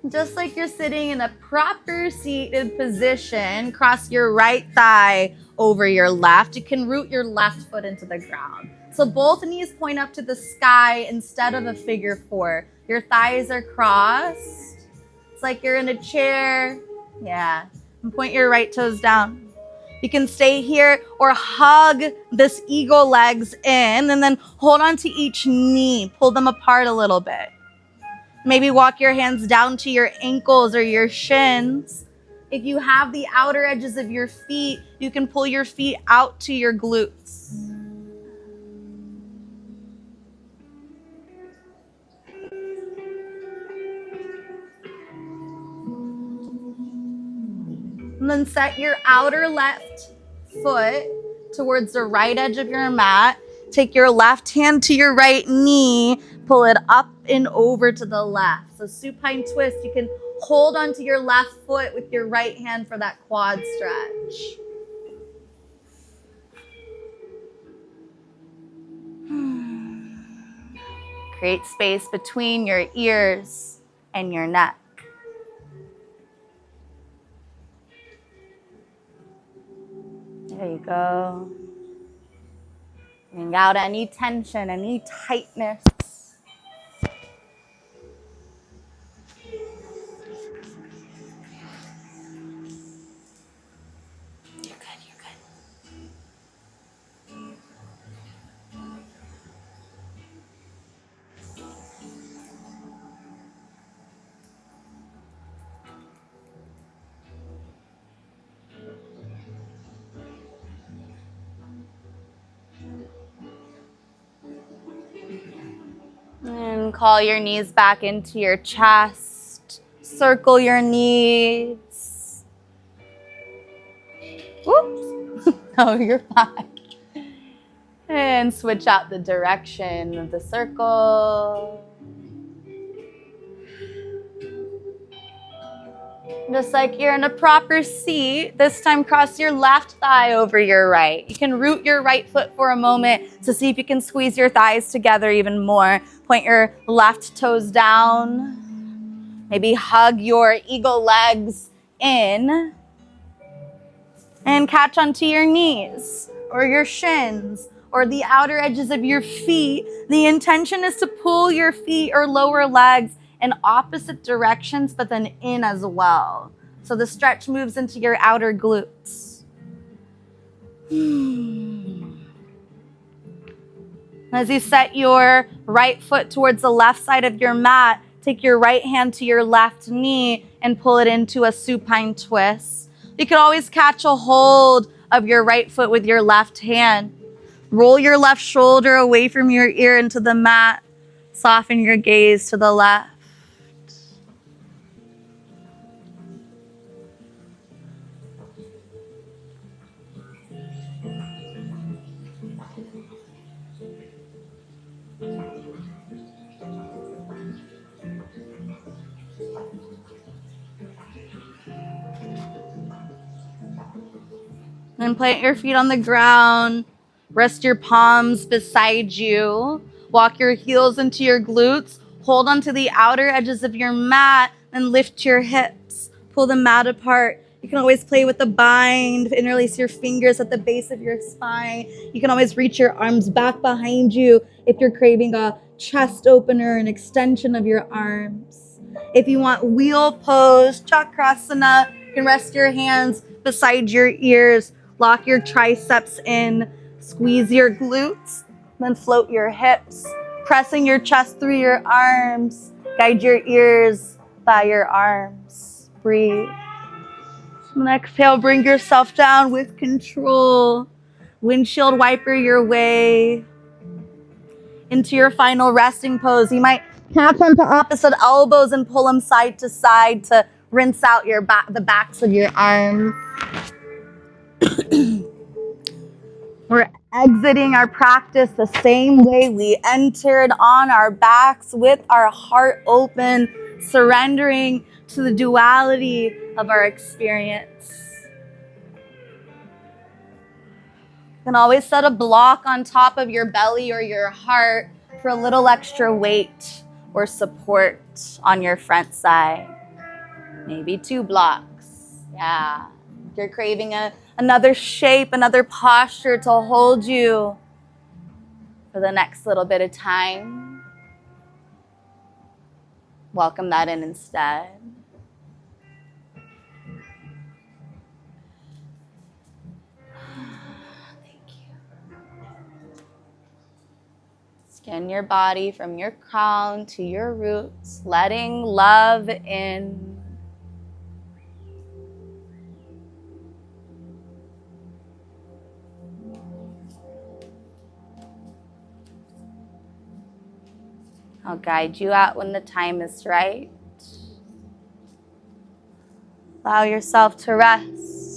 Just like you're sitting in a proper seated position, cross your right thigh over your left. You can root your left foot into the ground. So both knees point up to the sky instead of a figure 4. Your thighs are crossed. It's like you're in a chair. Yeah. And point your right toes down. You can stay here or hug this eagle legs in and then hold on to each knee. Pull them apart a little bit. Maybe walk your hands down to your ankles or your shins. If you have the outer edges of your feet, you can pull your feet out to your glutes. And then set your outer left foot towards the right edge of your mat. Take your left hand to your right knee. Pull it up and over to the left. So supine twist. You can hold onto your left foot with your right hand for that quad stretch. Create space between your ears and your neck. There you go. Bring out any tension, any tightness. You're good, you're good. And call your knees back into your chest. Circle your knees. Whoops. No, you're fine. And switch out the direction of the circle. Just like you're in a proper seat, this time cross your left thigh over your right. You can root your right foot for a moment to see if you can squeeze your thighs together even more. Point your left toes down. Maybe hug your eagle legs in. And catch onto your knees or your shins or the outer edges of your feet. The intention is to pull your feet or lower legs in opposite directions, but then in as well. So the stretch moves into your outer glutes. As you set your right foot towards the left side of your mat, take your right hand to your left knee and pull it into a supine twist. You can always catch a hold of your right foot with your left hand. Roll your left shoulder away from your ear into the mat. Soften your gaze to the left. Then plant your feet on the ground. Rest your palms beside you. Walk your heels into your glutes. Hold onto the outer edges of your mat and lift your hips. Pull the mat apart. You can always play with the bind. Interlace your fingers at the base of your spine. You can always reach your arms back behind you if you're craving a chest opener, an extension of your arms. If you want wheel pose, chakrasana, you can rest your hands beside your ears. Lock your triceps in. Squeeze your glutes. Then float your hips. Pressing your chest through your arms. Guide your ears by your arms. Breathe. And exhale, bring yourself down with control. Windshield wiper your way into your final resting pose. You might tap onto opposite elbows and pull them side to side to rinse out your the backs of your arms. We're exiting our practice the same way we entered, on our backs with our heart open, surrendering to the duality of our experience. You can always set a block on top of your belly or your heart for a little extra weight or support on your front side. Maybe 2 blocks. Yeah. If you're craving another shape, another posture to hold you for the next little bit of time, welcome that in instead. Thank you. Scan your body from your crown to your roots, letting love in. I'll guide you out when the time is right. Allow yourself to rest.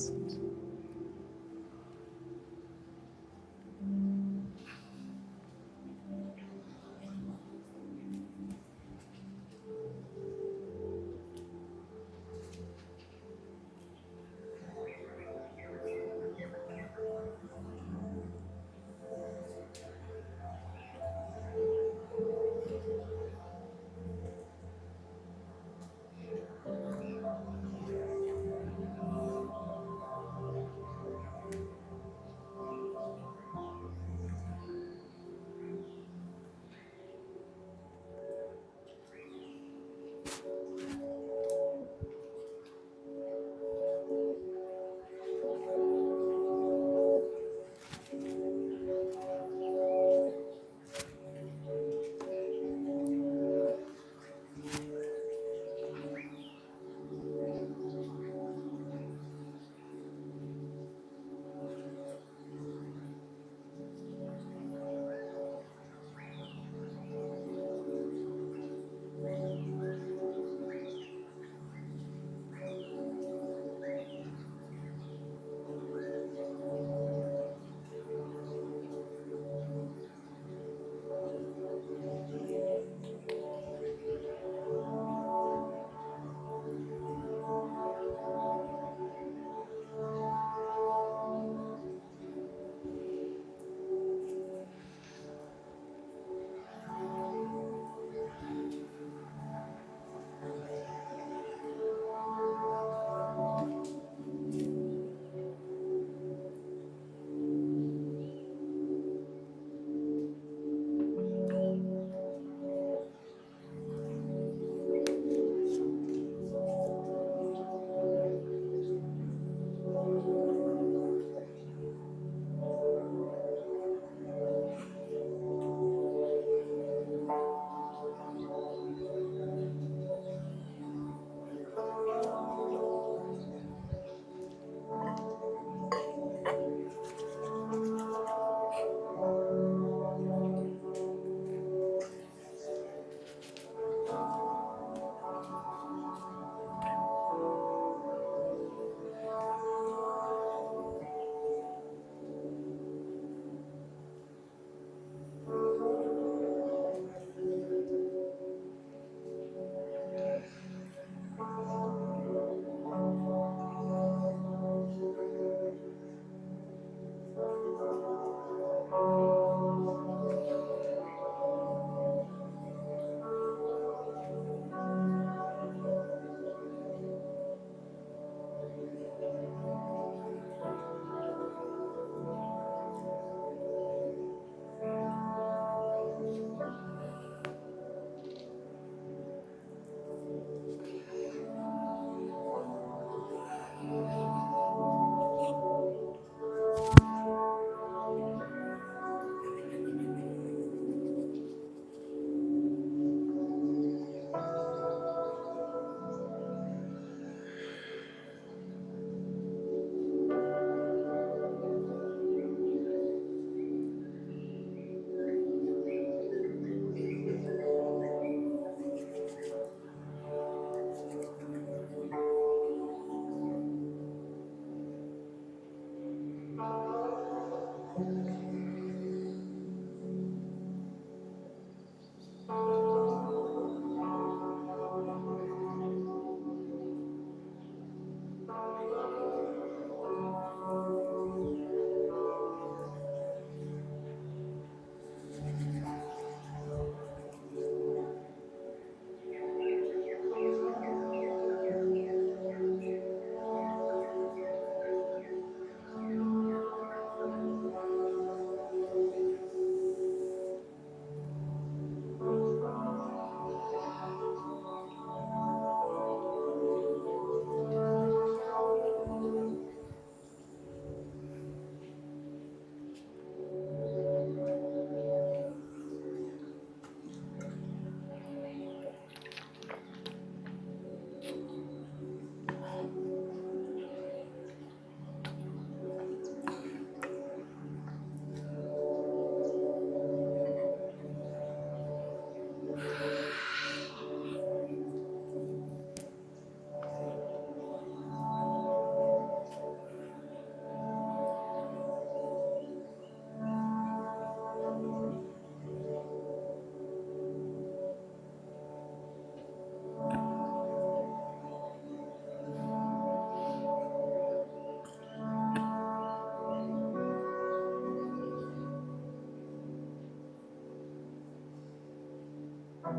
I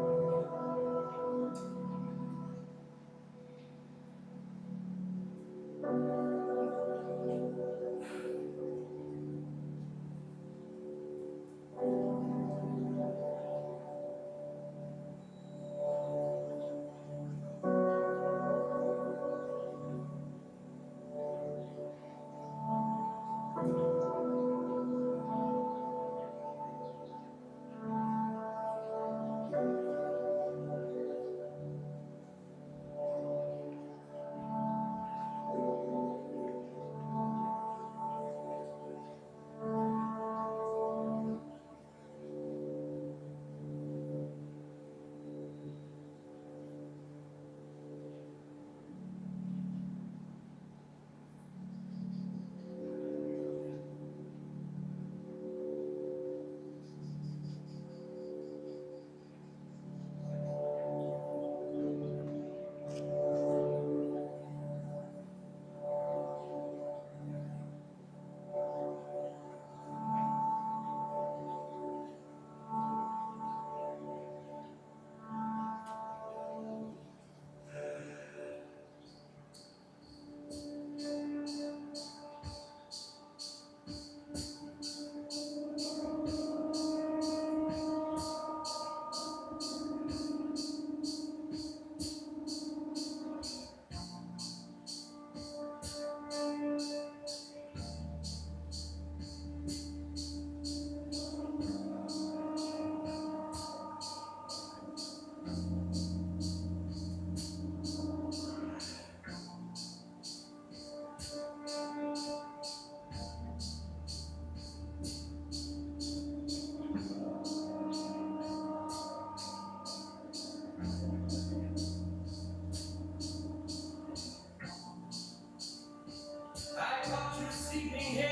got you sleeping here,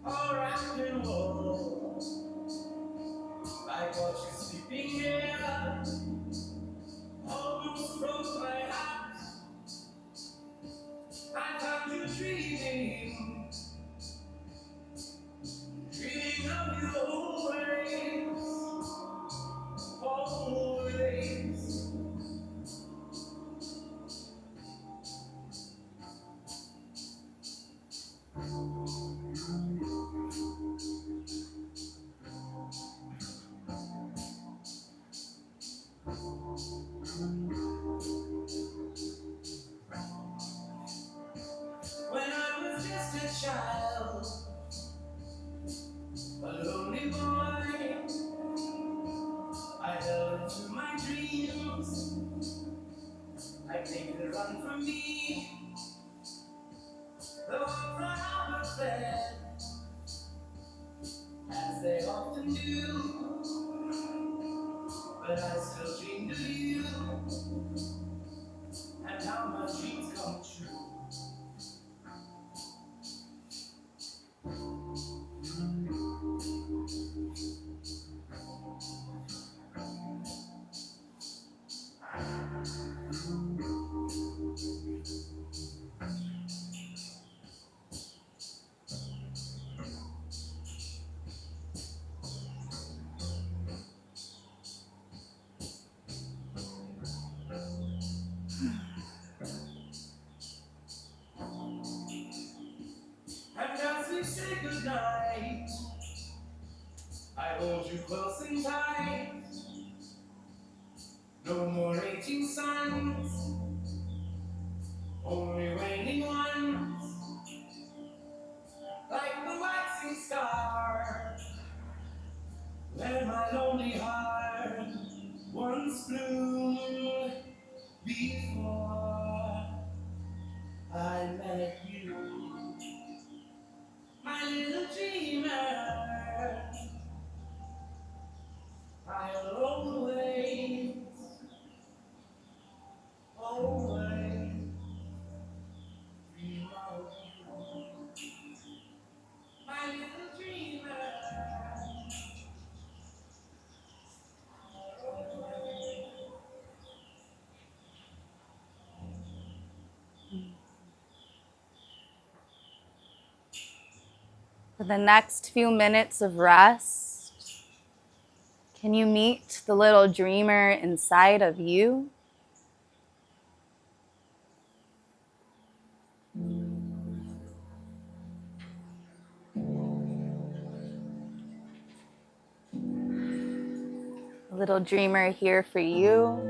all wrapped in wool. I got you sleeping here, almost broke my heart. I found you dreaming, dreaming of you always, always. When I was just a child, a lonely boy, I held into my dreams. I made it run from me, though I run out of bed, as they often do. But I still dreamed of you, and how my dreams come true. And as we say goodnight, I hold you close and tight. No more raging suns, only waning ones, like the waxing star, where my lonely heart once bloomed before I met you. My little dreamer, I'll always, always dream of you. My little dreamer. For the next few minutes of rest, Can you meet the little dreamer inside of you? A little dreamer here for you.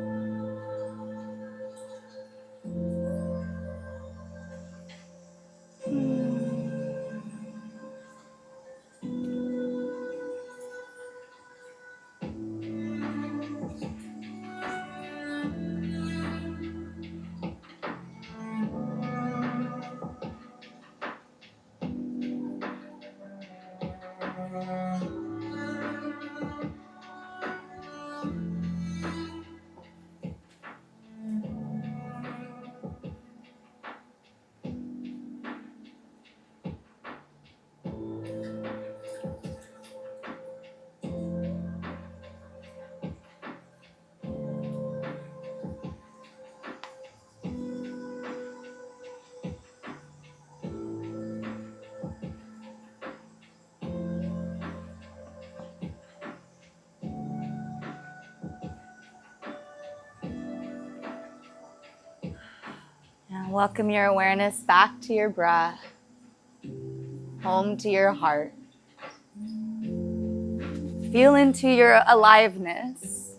And welcome your awareness back to your breath, home to your heart. Feel into your aliveness.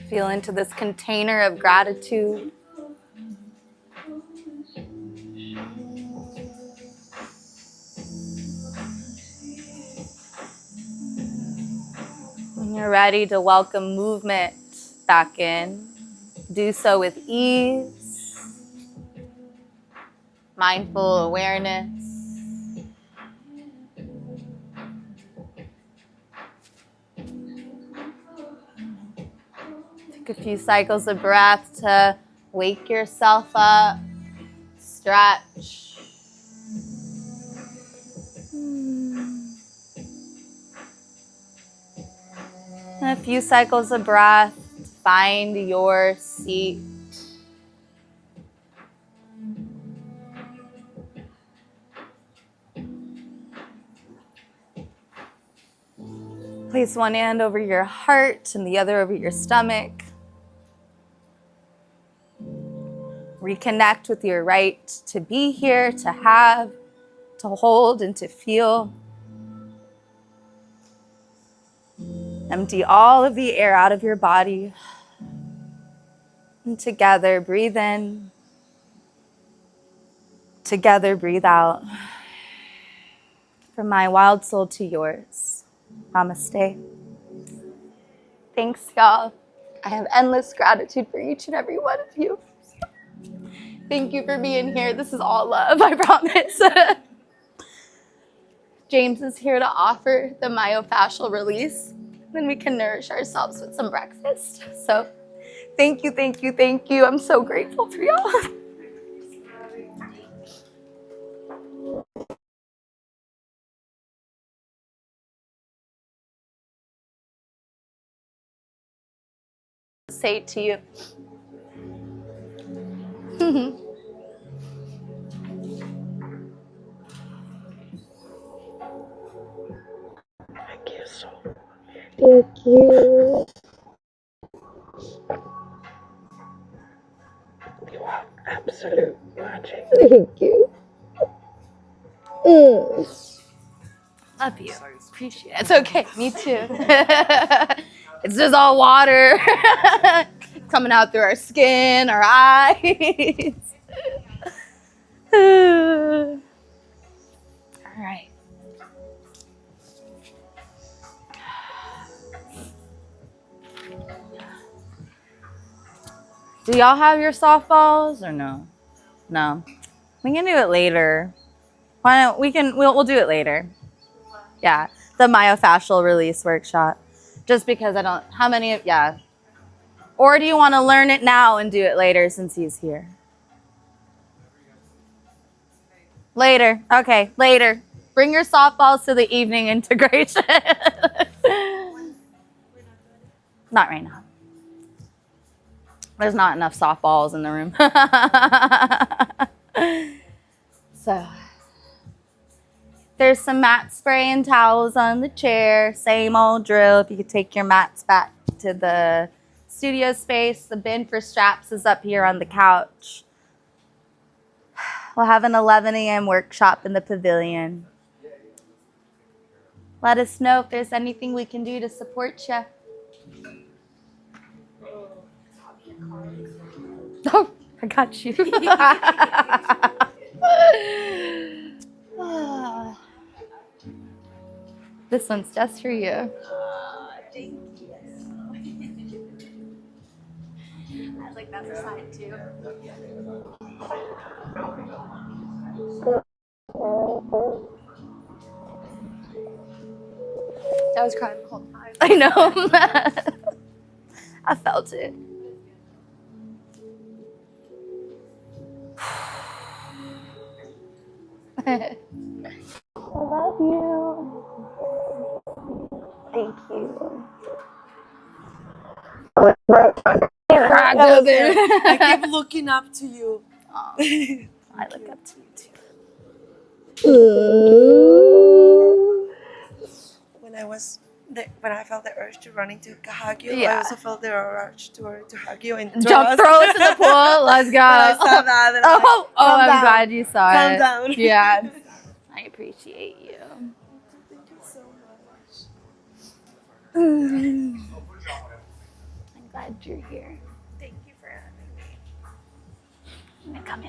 Feel into this container of gratitude. When you're ready to welcome movement back in, do so with ease, mindful awareness. Take a few cycles of breath to wake yourself up, stretch. And a few cycles of breath to find your seat. Place one hand over your heart and the other over your stomach. Reconnect with your right to be here, to have, to hold, and to feel. Empty all of the air out of your body. And together, breathe in. Together, breathe out. From my wild soul to yours. Namaste. Thanks, y'all. I have endless gratitude for each and every one of you. Thank you for being here. This is all love, I promise. James is here to offer the myofascial release. Then we can nourish ourselves with some breakfast. So thank you, thank you, thank you. I'm so grateful for y'all. Say to you. Thank you so much. Thank you. You are absolute magic. Thank you. Love you. Appreciate it. It's okay. Me too. It's just all water coming out through our skin, our eyes. All right. Do y'all have your softballs or no? No. We can do it later. Why don't we'll do it later. Yeah. The myofascial release workshop. Just because I don't yeah. Or do you want to learn it now and do it later since he's here? Later. Okay, later. Bring your softballs to the evening integration. Not right now. There's not enough softballs in the room. So there's some mat spray and towels on the chair. Same old drill. If you could take your mats back to the studio space. The bin for straps is up here on the couch. We'll have an 11 a.m. workshop in the pavilion. Let us know if there's anything we can do to support you. Oh, I got you. This one's just for you. Thank you. I like that side too. I was crying the whole time. I know. I felt it. I love you. Thank you. I keep looking up to you. I look up to you too. When I felt the urge to running to hug you, Yeah. I also felt the urge to hug you and Throw us in the pool. Let's go. I saw that. And I'm glad you saw Calm it. down. Yeah. I appreciate you. Thank you so much. I'm glad you're here. Thank you for having me. I'm gonna come in.